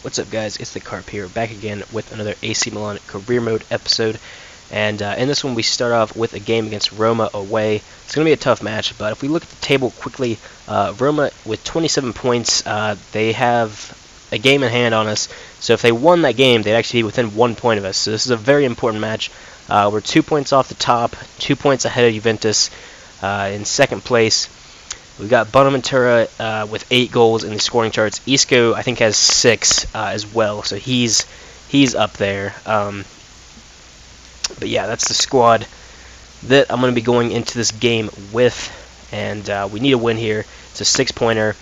What's up, guys? It's the Carp here, back again with another AC Milan Career Mode episode. And in this one, we start off with a game against Roma away. It's going to be a tough match, but if we look at the table quickly, Roma with 27 points, they have a game in hand on us. So if they won that game, they'd actually be within 1 point of us. So this is a very important match. We're 2 points off the top, 2 points ahead of Juventus in second place. We've got Bonaventura with 8 goals in the scoring charts. Isco, I think, has 6 as well, so he's up there. But yeah, that's the squad that I'm going to be going into this game with, and we need a win here. It's a 6-pointer.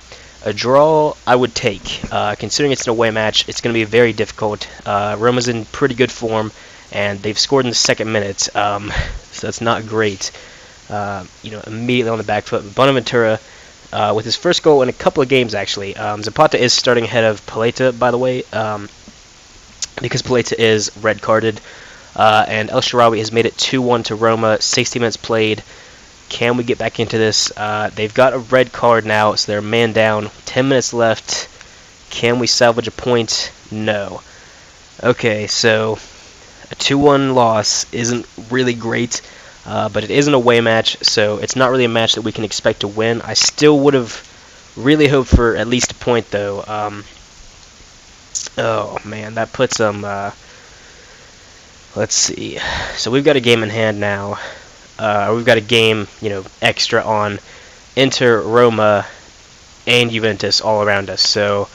A draw I would take. Considering it's an away match, it's going to be very difficult. Roma's in pretty good form, and they've scored in the second minute, so that's not great. Immediately on the back foot. Bonaventura with his first goal in a couple of games, actually. Zapata is starting ahead of Paleta, by the way, because Paleta is red-carded. And El Shaarawy has made it 2-1 to Roma, 60 minutes played. Can we get back into this? They've got a red card now, so they're man down. 10 minutes left. Can we salvage a point? No. Okay, so a 2-1 loss isn't really great. But it is an away match, so it's not really a match that we can expect to win. I still would have really hoped for at least a point, though. Oh, man, that puts them... let's see. So we've got a game in hand now. We've got a game, extra on Inter, Roma, and Juventus all around us. So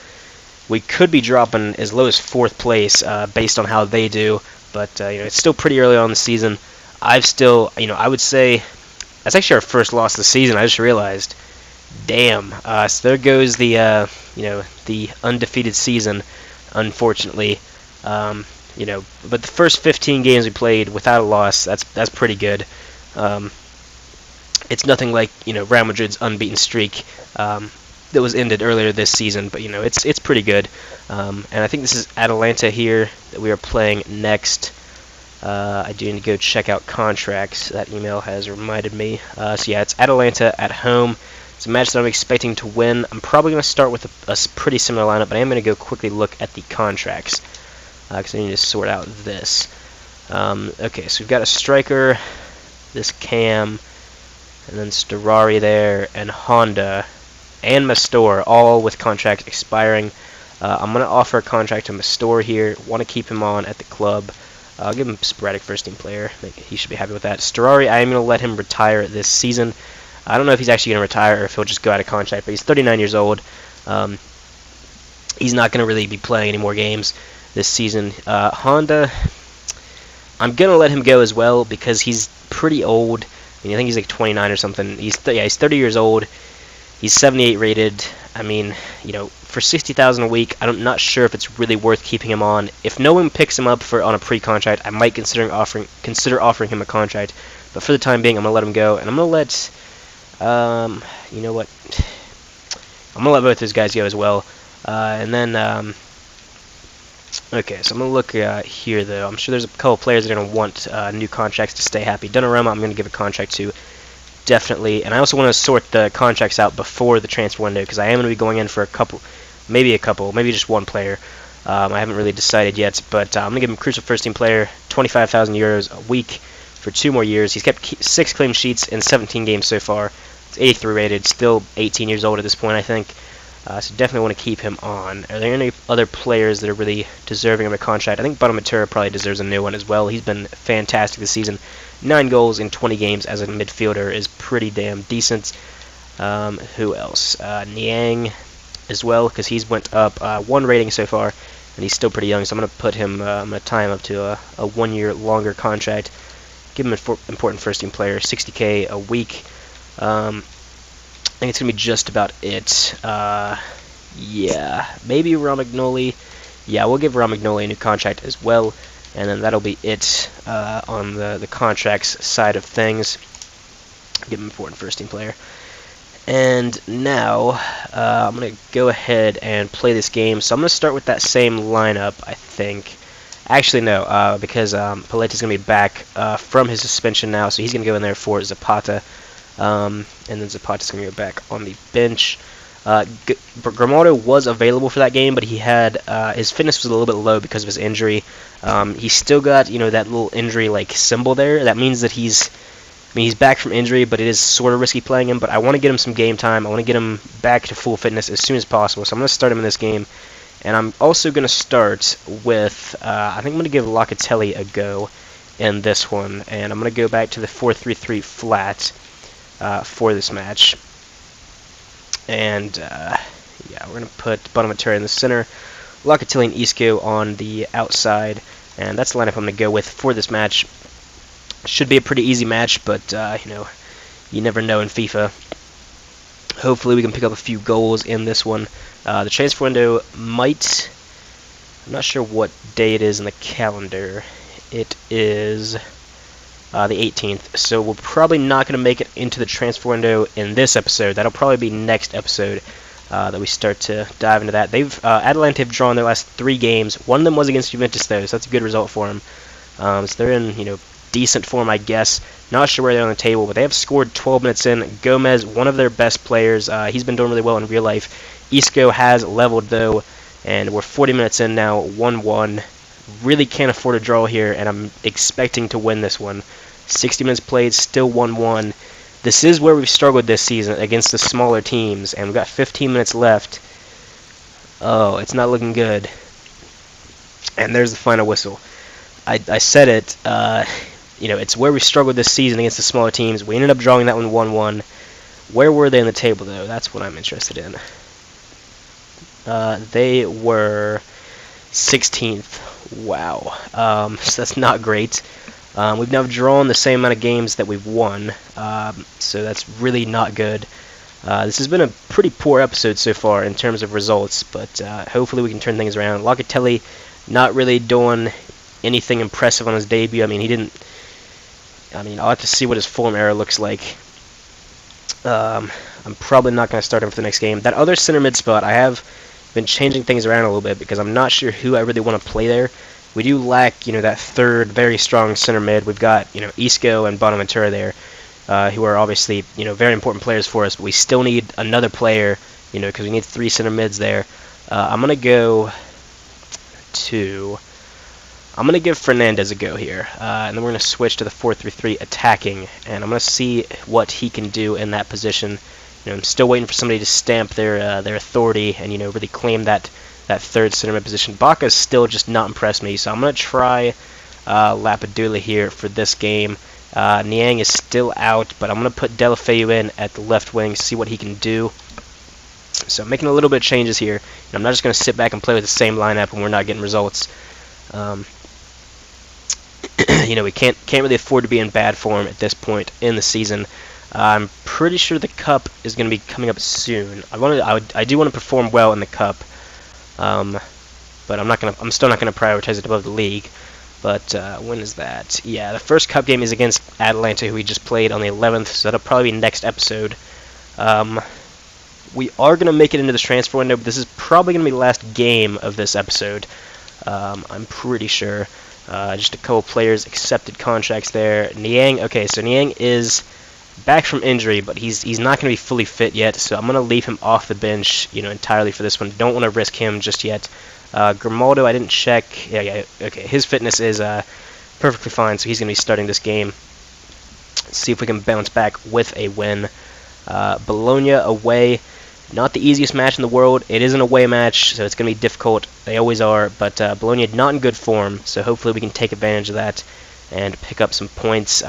we could be dropping as low as 4th place based on how they do. But, it's still pretty early on in the season. I've still, I would say, that's actually our first loss of the season. I just realized. Damn. So there goes the, the undefeated season, unfortunately. But the first 15 games we played without a loss, that's pretty good. It's nothing like, Real Madrid's unbeaten streak that was ended earlier this season, but, it's pretty good. And I think this is Atalanta here that we are playing next. I do need to go check out contracts. That email has reminded me. So yeah, it's Atalanta at home. It's a match that I'm expecting to win. I'm probably going to start with a pretty similar lineup, but I am going to go quickly look at the contracts because I need to sort out this. Okay, so we've got a striker, this Cam, and then Storari there, and Honda, and Mastor, all with contracts expiring. I'm going to offer a contract to Mastor here. Want to keep him on at the club. I'll give him sporadic first-team player. He should be happy with that. Storari, I am going to let him retire this season. I don't know if he's actually going to retire or if he'll just go out of contract, but he's 39 years old. He's not going to really be playing any more games this season. Honda, I'm going to let him go as well because he's pretty old. I think he's like 29 or something. He's 30 years old. He's 78 rated. For 60,000 a week, I'm not sure if it's really worth keeping him on. If no one picks him up on a pre-contract, I might consider offering him a contract. But for the time being, I'm gonna let him go, and I'm gonna let, you know what? I'm gonna let both those guys go as well. And then, okay, so I'm gonna look here though. I'm sure there's a couple players that are gonna want new contracts to stay happy. Donnarumma, I'm gonna give a contract to. Definitely, and I also want to sort the contracts out before the transfer window because I am going to be going in for maybe just one player. I haven't really decided yet, but I'm going to give him crucial first-team player, 25,000 euros a week for 2 more years. He's kept 6 clean sheets in 17 games so far. It's 83 rated, still 18 years old at this point, I think. So definitely want to keep him on. Are there any other players that are really deserving of a contract? I think Bonaventura probably deserves a new one as well. He's been fantastic this season. 9 goals in 20 games as a midfielder is pretty damn decent. Who else? Niang as well, because he's went up 1 rating so far, and he's still pretty young, so I'm going to put him, I'm going to tie him up to a 1-year longer contract. Give him an important first-team player, 60k a week. I think it's going to be just about it. Yeah, maybe Romagnoli. Yeah, we'll give Romagnoli a new contract as well. And then that'll be it on the contracts side of things. Give him an important first-team player. And now I'm going to go ahead and play this game. So I'm going to start with that same lineup, I think. Actually, no, because Paleta's going to be back from his suspension now, so he's going to go in there for Zapata. And then Zapata's going to go back on the bench. Grimaldo was available for that game, but he had his fitness was a little bit low because of his injury. He's still got that little injury like symbol there. That means that he's back from injury, but it is sort of risky playing him. But I want to get him some game time. I want to get him back to full fitness as soon as possible. So I'm going to start him in this game, and I'm also going to start with I think I'm going to give Locatelli a go in this one, and I'm going to go back to the 4-3-3 flat for this match. And yeah, we're going to put Bonaventura in the center, Locatelli and Isco on the outside, and that's the lineup I'm going to go with for this match. Should be a pretty easy match, but you never know in FIFA. Hopefully we can pick up a few goals in this one. The transfer window might... I'm not sure what day it is in the calendar. It is the 18th, so we're probably not going to make it into the transfer window in this episode. That'll probably be next episode that we start to dive into that. Atalanta have drawn their last 3 games. One of them was against Juventus, though, so that's a good result for them. So they're in, decent form, I guess. Not sure where they're on the table, but they have scored 12 minutes in. Gomez, one of their best players, he's been doing really well in real life. Isco has leveled, though, and we're 40 minutes in now, 1-1. Really can't afford a draw here, and I'm expecting to win this one. 60 minutes played, still 1-1. This is where we've struggled this season against the smaller teams, and we've got 15 minutes left. Oh, it's not looking good. And there's the final whistle. I said it, it's where we struggled this season against the smaller teams. We ended up drawing that one 1-1. Where were they in the table, though? That's what I'm interested in. They were 16th. Wow. So that's not great. We've now drawn the same amount of games that we've won, so that's really not good. This has been a pretty poor episode so far in terms of results, but hopefully we can turn things around. Locatelli not really doing anything impressive on his debut. I'll have to see what his form error looks like. I'm probably not going to start him for the next game. That other center mid spot, I have been changing things around a little bit because I'm not sure who I really want to play there. We do lack, that third very strong center mid. We've got, Isco and Bonaventura there, who are obviously, very important players for us. But we still need another player, because we need 3 center mids there. I'm gonna give Fernandez a go here, and then we're gonna switch to the 4-3-3 attacking, and I'm gonna see what he can do in that position. I'm still waiting for somebody to stamp their authority and really claim that third center mid position. Baca's still just not impressed me, so I'm going to try Lapadula here for this game. Niang is still out, but I'm going to put Deulofeu in at the left wing, see what he can do. So I'm making a little bit of changes here. I'm not just going to sit back and play with the same lineup when we're not getting results. We can't really afford to be in bad form at this point in the season. I'm pretty sure the cup is going to be coming up soon. I do want to perform well in the cup. But I'm still not gonna prioritize it above the league. But when is that? Yeah, the first cup game is against Atalanta, who we just played on the 11th. So that'll probably be next episode. We are gonna make it into the transfer window, but this is probably gonna be the last game of this episode. I'm pretty sure. Just a couple players accepted contracts there. Niang. Okay, so Niang is back from injury, but he's not going to be fully fit yet, so I'm going to leave him off the bench, entirely for this one. Don't want to risk him just yet. Grimaldo, I didn't check. Yeah, okay. His fitness is perfectly fine, so he's going to be starting this game. Let's see if we can bounce back with a win. Bologna away. Not the easiest match in the world. It is an away match, so it's going to be difficult. They always are, but Bologna not in good form, so hopefully we can take advantage of that and pick up some points.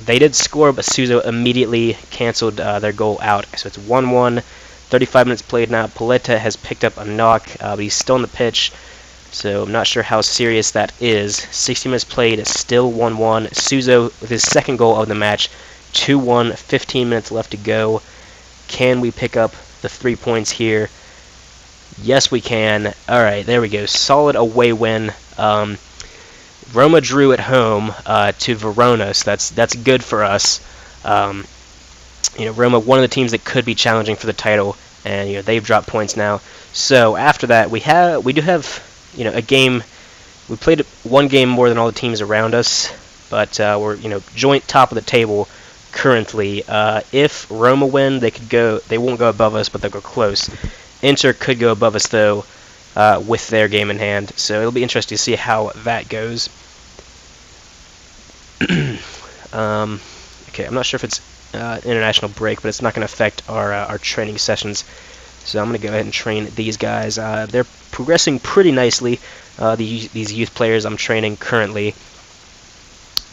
They did score, but Suso immediately canceled their goal out. So it's 1-1, 35 minutes played now. Paletta has picked up a knock, but he's still on the pitch, so I'm not sure how serious that is. 60 minutes played, it's still 1-1. Suso with his second goal of the match, 2-1, 15 minutes left to go. Can we pick up the 3 points here? Yes, we can. All right, there we go. Solid away win. Roma drew at home to Verona, so that's good for us. Roma, one of the teams that could be challenging for the title, and they've dropped points now. So after that, we do have a game. We played one game more than all the teams around us, but we're joint top of the table currently. If Roma win, they won't go above us, but they'll go close. Inter could go above us though, with their game in hand. So it'll be interesting to see how that goes. Okay, I'm not sure if it's international break, but it's not going to affect our training sessions. So I'm going to go ahead and train these guys. They're progressing pretty nicely. These youth players I'm training currently.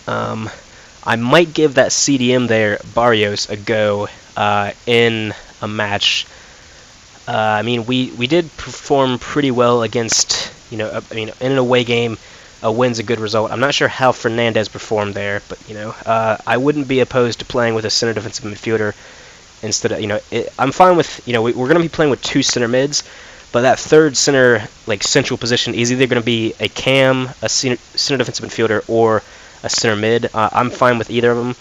I might give that CDM there, Barrios, a go in a match. I mean, we did perform pretty well against, in an away game, a win's a good result. I'm not sure how Fernandez performed there, but, I wouldn't be opposed to playing with a center defensive midfielder instead of, I'm fine with, we're going to be playing with two center mids, but that third center, central position is either going to be a cam, a center defensive midfielder, or a center mid. I'm fine with either of them.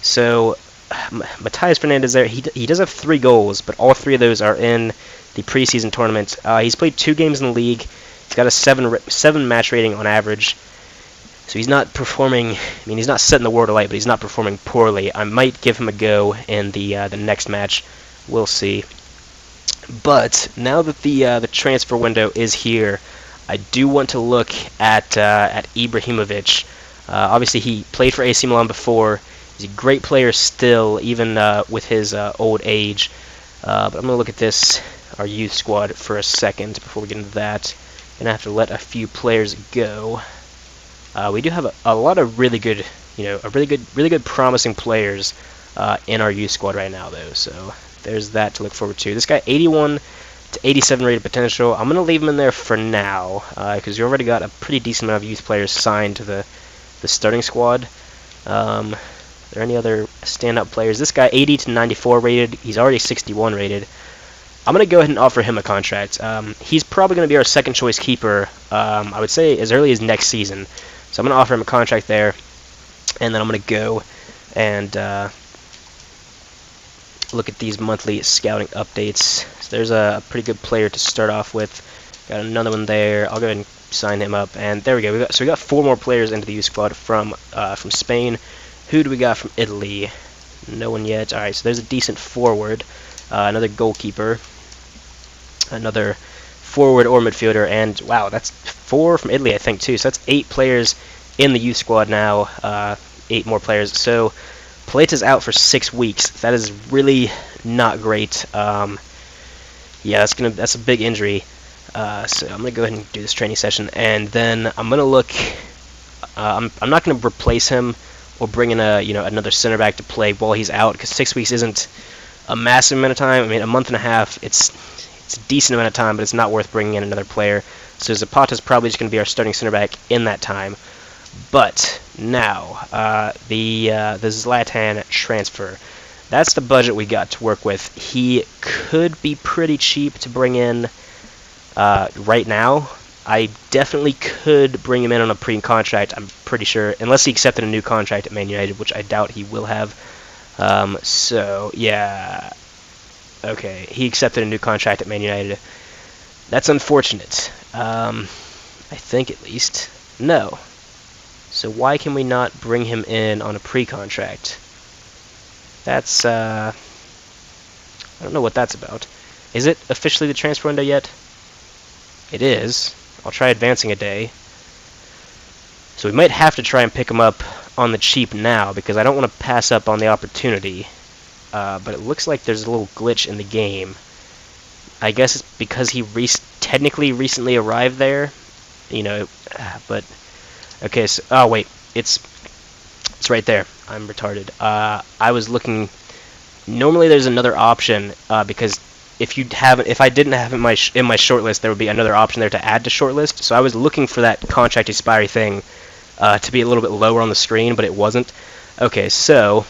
So, Matías Fernandez there, he does have 3 goals, but all 3 of those are in the preseason tournament. He's played 2 games in the league. He's got a 7 match rating on average. So he's not performing. He's not setting the world alight, but he's not performing poorly. I might give him a go in the next match. We'll see. But now that the transfer window is here, I do want to look at Ibrahimovic. Obviously, he played for AC Milan before. He's a great player still, even with his old age. But I'm going to look at our youth squad, for a second before we get into that. Gonna have to let a few players go. We do have a lot of really good, really good promising players in our youth squad right now, though. So there's that to look forward to. This guy, 81 to 87 rated potential. I'm gonna leave him in there for now because you already got a pretty decent amount of youth players signed to the starting squad. Are there any other standout players? This guy, 80 to 94 rated. He's already 61 rated. I'm going to go ahead and offer him a contract. He's probably going to be our second choice keeper, I would say, as early as next season. So I'm going to offer him a contract there, and then I'm going to go and look at these monthly scouting updates. So there's a pretty good player to start off with. Got another one there. I'll go ahead and sign him up, and there we go. So we got 4 more players into the youth squad from Spain. Who do we got from Italy? No one yet. All right, so there's a decent forward, another goalkeeper, another forward or midfielder, and wow, that's 4 from Italy, I think, too. So that's 8 players in the youth squad now. 8 more players. So Paleta's out for 6 weeks. That is really not great. Yeah, that's a big injury. So I'm gonna go ahead and do this training session, and then I'm gonna look. I'm not gonna replace him or bring in another center back to play while he's out, because 6 weeks isn't a massive amount of time. A month and a half, it's a decent amount of time, but it's not worth bringing in another player. So Zapata's probably just going to be our starting center back in that time. But now, the Zlatan transfer. That's the budget we got to work with. He could be pretty cheap to bring in right now. I definitely could bring him in on a pre-contract, I'm pretty sure, unless he accepted a new contract at Man United, which I doubt he will have. So, yeah. Okay, he accepted a new contract at Man United. That's unfortunate. I think, at least. No. So why can we not bring him in on a pre-contract? That's, I don't know what that's about. Is it officially the transfer window yet? It is. I'll try advancing a day. So we might have to try and pick him up on the cheap now, because I don't want to pass up on the opportunity. But it looks like there's a little glitch in the game. I guess it's because he technically recently arrived there. But... Okay, so... Oh, wait. It's right there. I'm retarded. I was looking... Normally there's another option, because if I didn't have it in my shortlist, there would be another option there to add to shortlist. So I was looking for that contract expiry thing to be a little bit lower on the screen, but it wasn't. Okay, so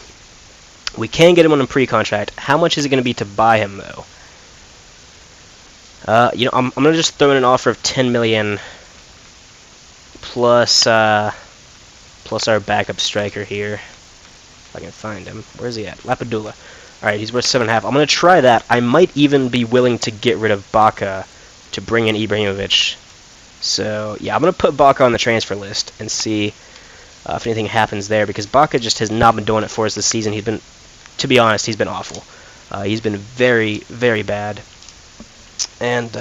we can get him on a pre-contract. How much is it going to be to buy him, though? I'm going to just throw in an offer of 10 million plus our backup striker here. If I can find him. Where's he at? Lapadula. Alright, he's worth 7.5. I'm going to try that. I might even be willing to get rid of Baca to bring in Ibrahimovic. So, yeah, I'm going to put Baca on the transfer list and see if anything happens there, because Baca just has not been doing it for us this season. He's been to be honest, he's been awful. He's been very, very bad. And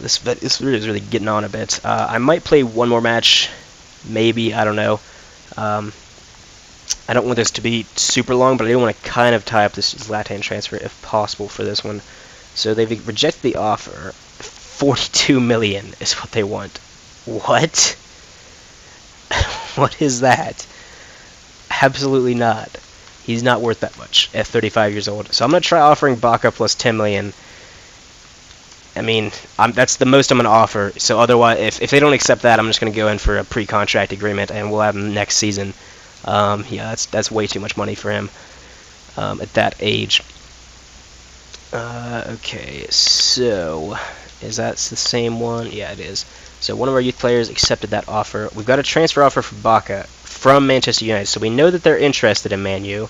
this really is really getting on a bit. I might play one more match, maybe, I don't know. I don't want this to be super long, but I do want to kind of tie up this Zlatan transfer if possible for this one. So they've rejected the offer. 42 million is what they want. What? What is that? Absolutely not. He's not worth that much at 35 years old. So I'm going to try offering Baca plus 10 million. I mean, that's the most I'm going to offer. So otherwise, if they don't accept that, I'm just going to go in for a pre-contract agreement, and we'll have him next season. Yeah, that's way too much money for him at that age. Okay, so is that the same one? Yeah, it is. So one of our youth players accepted that offer. We've got a transfer offer for Baca from Manchester United, so we know that they're interested in Man U.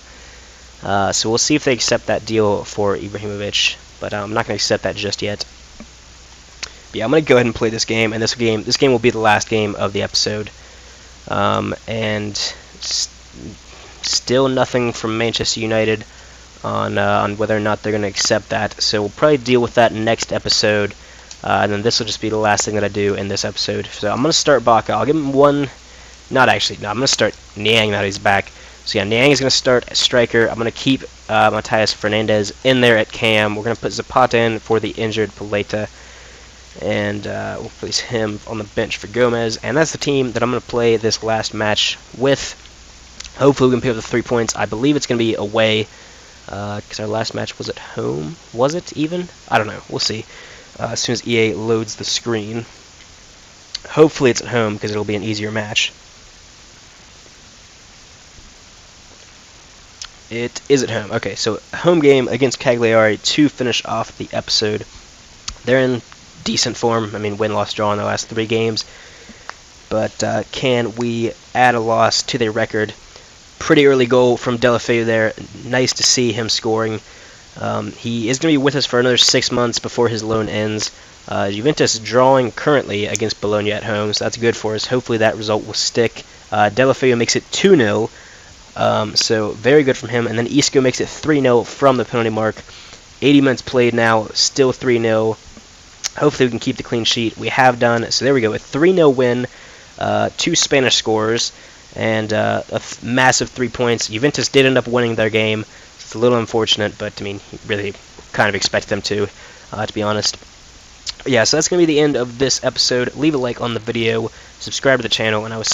So we'll see if they accept that deal for Ibrahimovic, but I'm not going to accept that just yet. But yeah, I'm going to go ahead and play this game, and this game will be the last game of the episode. And still nothing from Manchester United on whether or not they're going to accept that. So we'll probably deal with that next episode, and then this will just be the last thing that I do in this episode. So I'm going to start Baca. I'll give him one. Not actually. No, I'm going to start Niang now that he's back. So yeah, Niang is going to start as striker. I'm going to keep Matias Fernandez in there at cam. We're going to put Zapata in for the injured Paleta. And we'll place him on the bench for Gomez. And that's the team that I'm going to play this last match with. Hopefully we can pick up the 3 points. I believe it's going to be away, because our last match was at home. Was it even? I don't know. We'll see as soon as EA loads the screen. Hopefully it's at home, because it'll be an easier match. It is at home. Okay, so home game against Cagliari to finish off the episode. They're in decent form. I mean, win, loss, draw in the last 3 games. But can we add a loss to their record? Pretty early goal from Delafeu there. Nice to see him scoring. He is going to be with us for another 6 months before his loan ends. Juventus drawing currently against Bologna at home, so that's good for us. Hopefully that result will stick. Delafeu makes it 2-0. So very good from him. And then Isco makes it 3-0 from the penalty mark. 80 minutes played now, still 3-0. Hopefully we can keep the clean sheet. We have done. So there we go, a 3-0 win. 2 Spanish scorers, and a massive 3 points. Juventus did end up winning their game. So it's a little unfortunate, but I mean, really kind of expect them to be honest. But yeah, so that's going to be the end of this episode. Leave a like on the video, subscribe to the channel, and I will